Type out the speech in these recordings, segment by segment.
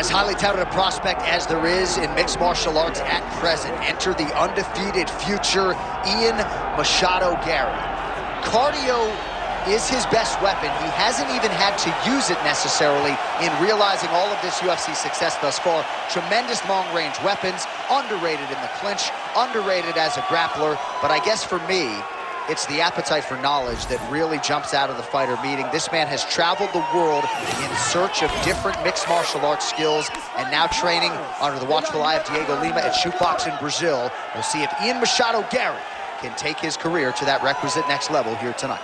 As highly touted a prospect as there is in mixed martial arts at present, enter the undefeated future Ian Machado Garry. Cardio is his best weapon. He hasn't even had to use it necessarily in realizing all of this UFC success thus far. Tremendous long-range weapons, underrated in the clinch, underrated as a grappler, but I guess for me, it's the appetite for knowledge that really jumps out of the fighter meeting. This man has traveled the world in search of different mixed martial arts skills and now training under the watchful eye of Diego Lima at Shootbox in Brazil. We'll see if Ian Machado Garry can take his career to that requisite next level here tonight.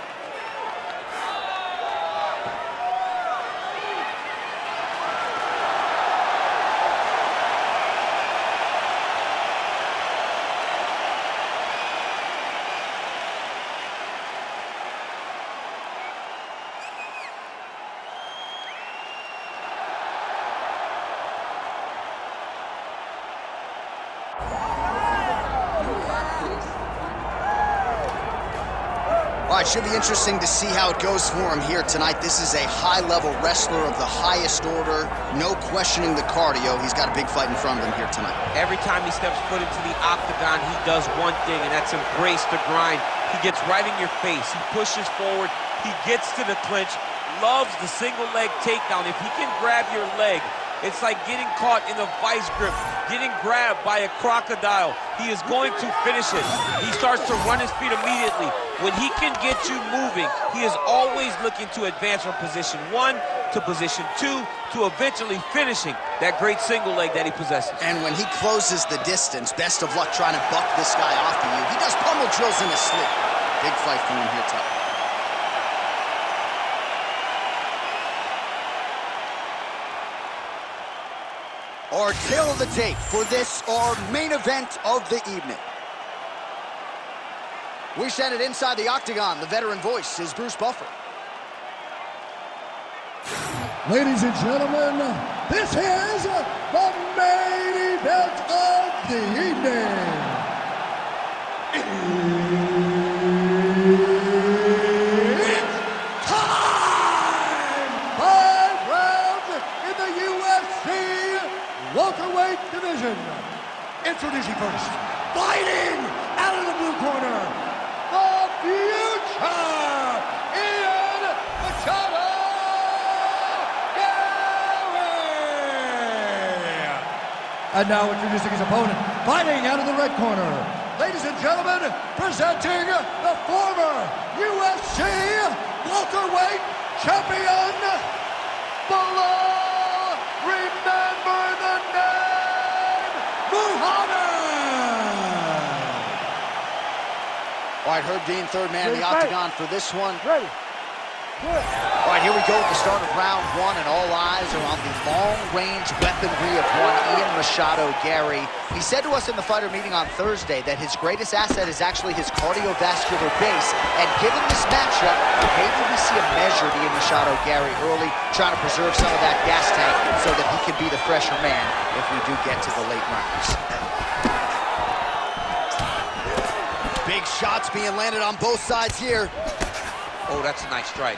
All right, should be interesting to see how it goes for him here tonight. This is a high-level wrestler of the highest order. No questioning the cardio. He's got a big fight in front of him here tonight. Every time he steps foot into the octagon, he does one thing, and that's embrace the grind. He gets right in your face. He pushes forward. He gets to the clinch. Loves the single leg takedown. If he can grab your leg, it's like getting caught in a vice grip, getting grabbed by a crocodile. He is going to finish it. He starts to run his feet immediately. When he can get you moving, he is always looking to advance from position 1 to position 2 to eventually finishing that great single leg that he possesses. And when he closes the distance, best of luck trying to buck this guy off of you. He does pummel drills in his sleep. Big fight for him here tonight. Our tail of the tape for this, our main event of the evening. We send it inside the octagon. The veteran voice is Bruce Buffer. Ladies and gentlemen, this is the main event of the evening. It's time! 5 rounds in the UFC welterweight division. Introducing first, fighting out of the blue corner, the future, Ian Machado Garry. And now introducing his opponent, fighting out of the red corner. Ladies and gentlemen, presenting the former UFC welterweight champion, Belal. Remember the name, Muhammad. All right, Herb Dean, third man in the octagon for this one. Ready. All right, here we go at the start of round 1, and all eyes are on the long-range weaponry of one Ian Machado Garry. He said to us in the fighter meeting on Thursday that his greatest asset is actually his cardiovascular base, and given this matchup, maybe we see a measured Ian Machado Garry early, trying to preserve some of that gas tank so that he can be the fresher man if we do get to the late rounds. Big shots being landed on both sides here. Oh, that's a nice strike.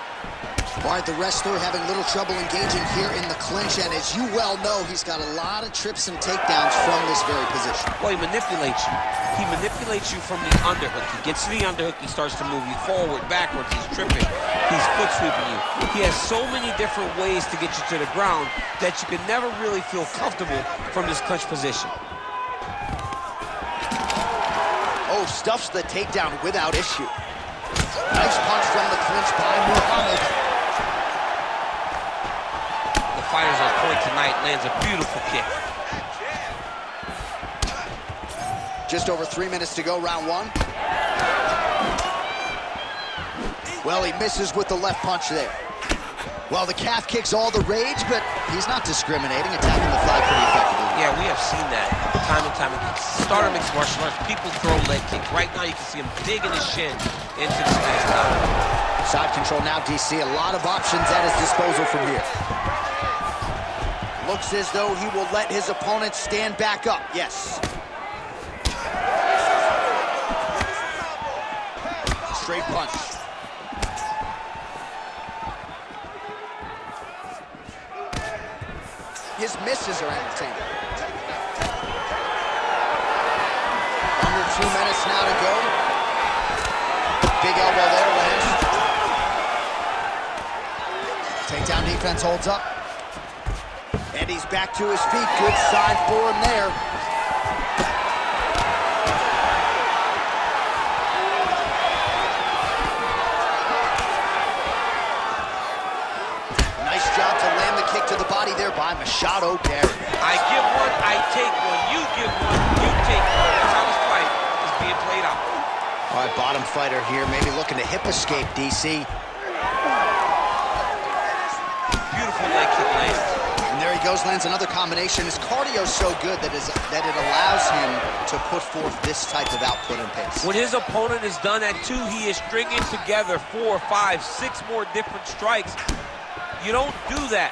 All right, the wrestler having little trouble engaging here in the clinch, and as you well know, he's got a lot of trips and takedowns from this very position. Well, he manipulates you. He manipulates you from the underhook. He gets to the underhook, he starts to move you forward, backwards, he's tripping, he's foot sweeping you. He has so many different ways to get you to the ground that you can never really feel comfortable from this clinch position. Oh, stuffs the takedown without issue. Nice punch from the clinch by Muhammad. The fighter's on point tonight, lands a beautiful kick. Just over 3 minutes to go, round 1. Well, he misses with the left punch there. Well, the calf kick's all the rage, but he's not discriminating, attacking the thigh pretty effectively. Yeah, we have seen that time and time again. Start of mixed martial arts, people throw leg kicks. Right now, you can see him digging his shin into the space now. Side control now, DC. A lot of options at his disposal from here. Looks as though he will let his opponent stand back up. Yes. Straight punch. his misses are entertaining. Under 2 minutes now to go. Big elbow there, lands. Takedown defense holds up. And he's back to his feet. Good sign for him there. Nice job to land the kick to the body there by Machado Garry. I give one, I take one. You give one, you take one. That's how this fight is being played out. All right, bottom fighter here, maybe looking to hip escape, DC. Beautiful leg kick lands. And there he goes, lands another combination. His cardio is so good that it allows him to put forth this type of output and pace. When his opponent is done at 2, he is stringing together 4, 5, 6 more different strikes. You don't do that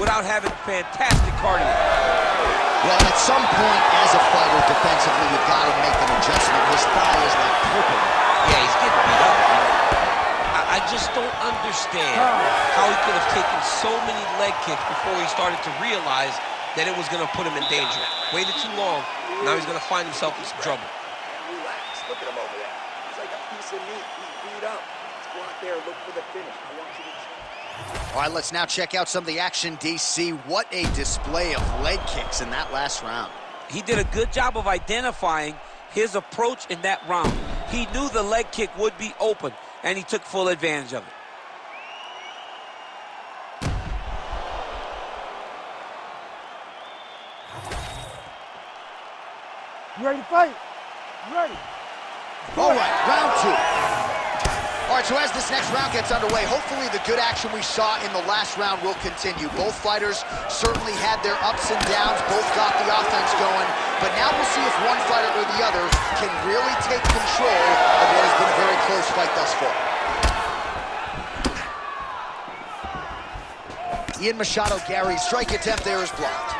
without having fantastic cardio. Well, at some point, as a fighter, defensively, you've got to make an adjustment. His thigh is like purple. Yeah, he's getting beat up. I just don't understand how he could have taken so many leg kicks before he started to realize that it was going to put him in danger. Waited too long, now he's going to find himself in some trouble. Relax. Look at him over there. He's like a piece of meat. He's beat up. Let's go out there and look for the finish. I want you to check. All right, let's now check out some of the action, DC. What a display of leg kicks in that last round. He did a good job of identifying his approach in that round. He knew the leg kick would be open, and he took full advantage of it. You ready to fight? You ready? All right, round 2. All right, so as this next round gets underway, hopefully the good action we saw in the last round will continue. Both fighters certainly had their ups and downs, both got the offense going, but now we'll see if one fighter or the other can really take control of what has been a very close fight thus far. Ian Machado Garry's strike attempt there is blocked.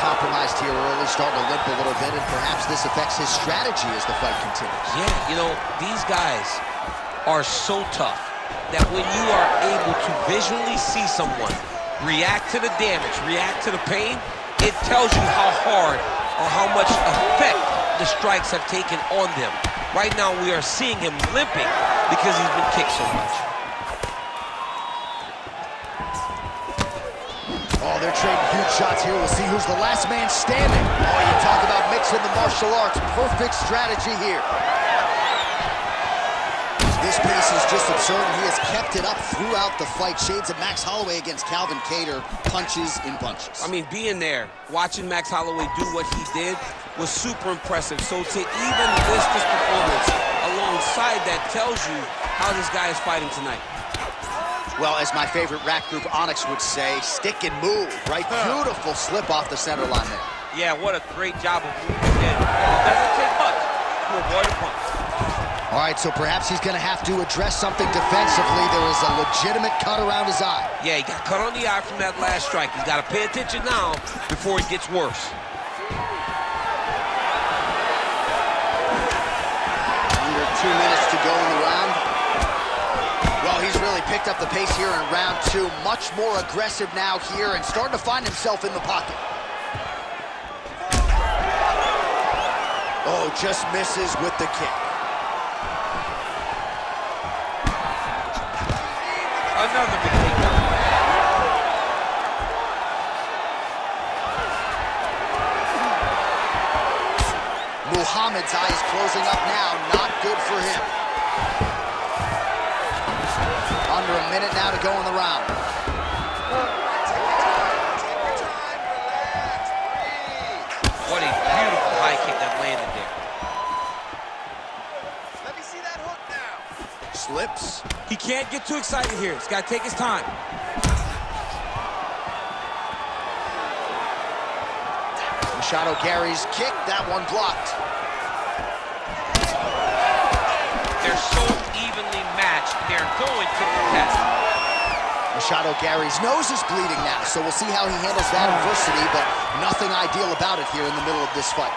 Compromised here early, starting to limp a little bit, and perhaps this affects his strategy as the fight continues. Yeah, you know, these guys are so tough that when you are able to visually see someone react to the damage, react to the pain, it tells you how hard or how much effect the strikes have taken on them. Right now, we are seeing him limping because he's been kicked so much. Oh, they're trading huge shots here. We'll see who's the last man standing. Oh, you talk about mixing the martial arts. Perfect strategy here. This pace is just absurd, and he has kept it up throughout the fight. Shades of Max Holloway against Calvin Kattar, punches in bunches. I mean, being there, watching Max Holloway do what he did was super impressive. So to even list this performance alongside that tells you how this guy is fighting tonight. Well, as my favorite rap group Onyx would say, stick and move, right? Beautiful slip off the center line there. Yeah, what a great job of moving in. It doesn't take much to avoid a punch. All right, so perhaps he's going to have to address something defensively. There is a legitimate cut around his eye. Yeah, he got cut on the eye from that last strike. He's got to pay attention now before it gets worse. Under 2 minutes to go in the round. Well, he's really picked up the pace here in round 2. Much more aggressive now here and starting to find himself in the pocket. Oh, just misses with the kick. Another big takedown. Muhammad's eye is closing up now. Not good for him. Under a minute now to go in the round. What a beautiful high kick that landed there. Let me see that hook now. Slips. He can't get too excited here. He's got to take his time. Machado Garry's kick, that one blocked. They're so evenly matched. They're going to contest. Machado Garry's nose is bleeding now, so we'll see how he handles that adversity, but nothing ideal about it here in the middle of this fight.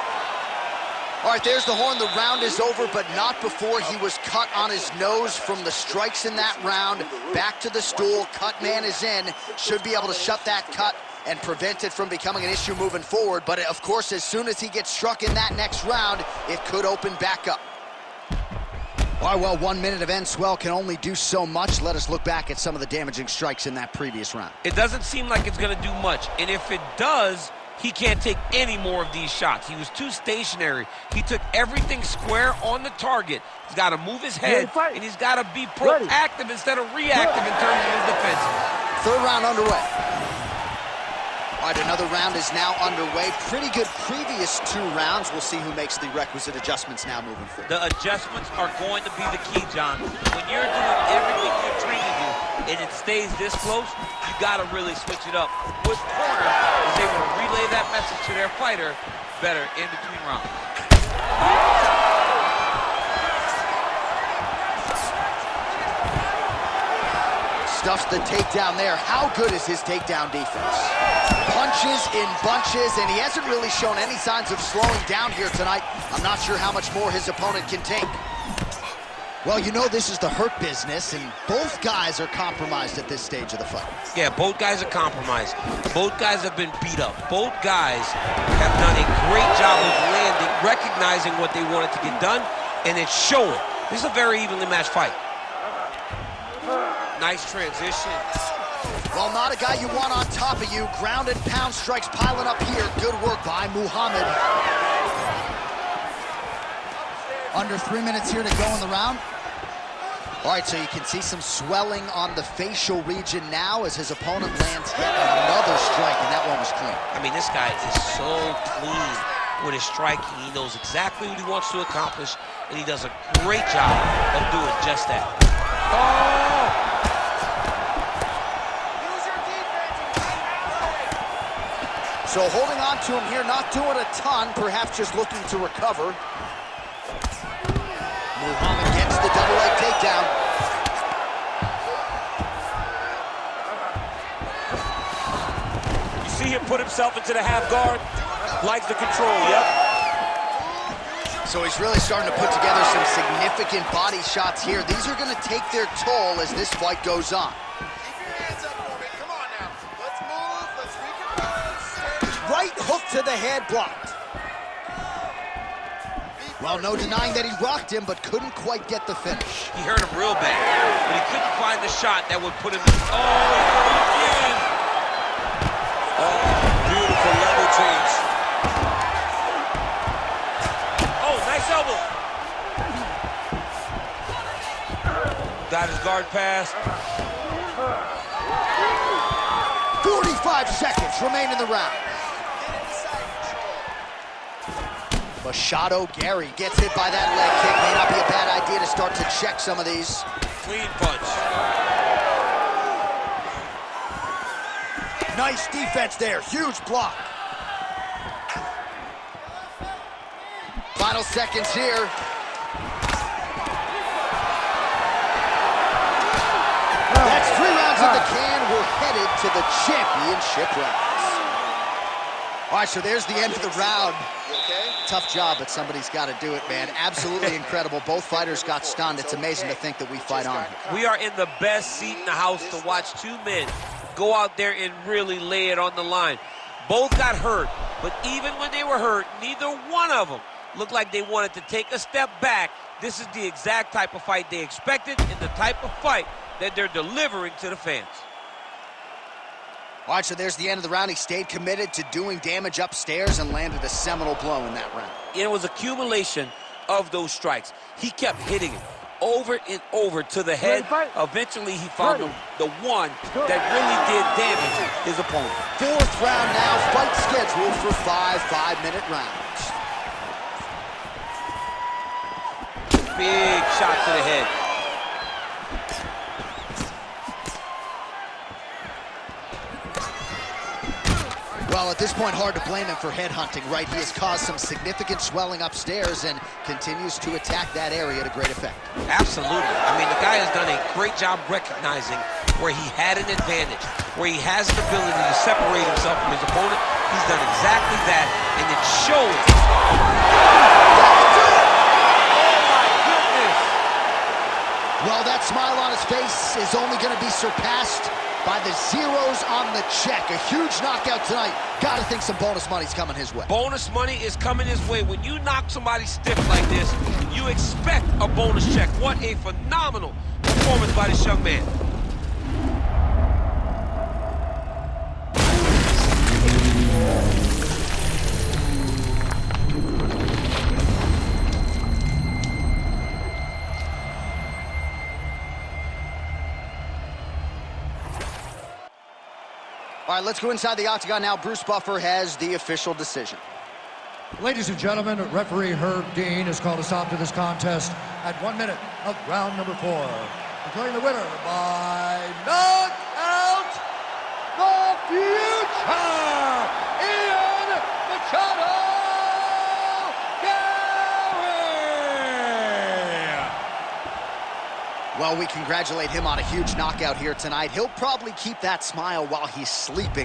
All right, there's the horn. The round is over, but not before he was cut on his nose from the strikes in that round. Back to the stool. Cut man is in. Should be able to shut that cut and prevent it from becoming an issue moving forward. But, of course, as soon as he gets struck in that next round, it could open back up. All right, well, 1 minute of end swell can only do so much. Let us look back at some of the damaging strikes in that previous round. It doesn't seem like it's going to do much. And if it does, he can't take any more of these shots. He was too stationary. He took everything square on the target. He's got to move his head, and he's got to be proactive instead of reactive in terms of his defense. Third round underway. All right, another round is now underway. Pretty good previous 2 rounds. We'll see who makes the requisite adjustments now moving forward. The adjustments are going to be the key, John. When you're doing everything you're trained to do, and it stays this close, you got to really switch it up. With corner is able to relay that message to their fighter better in between rounds. Stuffs the takedown there. How good is his takedown defense? Punches in bunches, and he hasn't really shown any signs of slowing down here tonight. I'm not sure how much more his opponent can take. Well, you know this is the hurt business, and both guys are compromised at this stage of the fight. Yeah, both guys are compromised. Both guys have been beat up. Both guys have done a great job of landing, recognizing what they wanted to get done, and it's showing. This is a very evenly matched fight. Nice transition. Well, not a guy you want on top of you. Ground and pound strikes piling up here. Good work by Muhammad. Under 3 minutes here to go in the round. All right, so you can see some swelling on the facial region now as his opponent lands yet another strike, and that one was clean. I mean, this guy is so clean with his striking. He knows exactly what he wants to accomplish, and he does a great job of doing just that. Oh! So holding on to him here, not doing a ton, perhaps just looking to recover. Muhammad gets the double leg takedown. You see him put himself into the half guard, likes the control, yep. So he's really starting to put together some significant body shots here. These are going to take their toll as this fight goes on. Right hook to the head, blocked. Well, no denying that he rocked him, but couldn't quite get the finish. He hurt him real bad, but he couldn't find the shot that would put him in. Oh, again. Oh, beautiful level change. Oh, nice elbow. Got his guard pass. 45 seconds remain in the round. Machado Garry gets hit by that leg kick. May not be a bad idea to start to check some of these. Clean punch. Nice defense there. Huge block. Final seconds here. That's 3 rounds in the can. We're headed to the championship rounds. All right, so there's the end of the round. Tough job, but somebody's got to do it, man. Absolutely incredible. Both fighters got stunned. It's amazing to think that we fight on. We are in the best seat in the house to watch 2 men go out there and really lay it on the line. Both got hurt, but even when they were hurt, neither one of them looked like they wanted to take a step back. This is the exact type of fight they expected and the type of fight that they're delivering to the fans. All right, so there's the end of the round. He stayed committed to doing damage upstairs and landed a seminal blow in that round. It was accumulation of those strikes. He kept hitting it over and over to the head. Eventually, he found the one that really did damage his opponent. 4th round now, fight scheduled for 5 5-minute rounds. Big shot to the head. Well, at this point, hard to blame him for headhunting, right? He has caused some significant swelling upstairs and continues to attack that area to great effect. Absolutely. I mean, the guy has done a great job recognizing where he had an advantage, where he has the ability to separate himself from his opponent. He's done exactly that, and it shows. Well, that smile on his face is only going to be surpassed by the zeros on the check. A huge knockout tonight. Got to think some bonus money's coming his way. Bonus money is coming his way. When you knock somebody stiff like this, you expect a bonus check. What a phenomenal performance by this young man. All right, let's go inside the octagon now. Bruce Buffer has the official decision. Ladies and gentlemen, referee Herb Dean has called a stop to this contest at 1 minute of round number 4. Declaring the winner by knockout, the future, Ian Machado Garry! Well, we congratulate him on a huge knockout here tonight. He'll probably keep that smile while he's sleeping.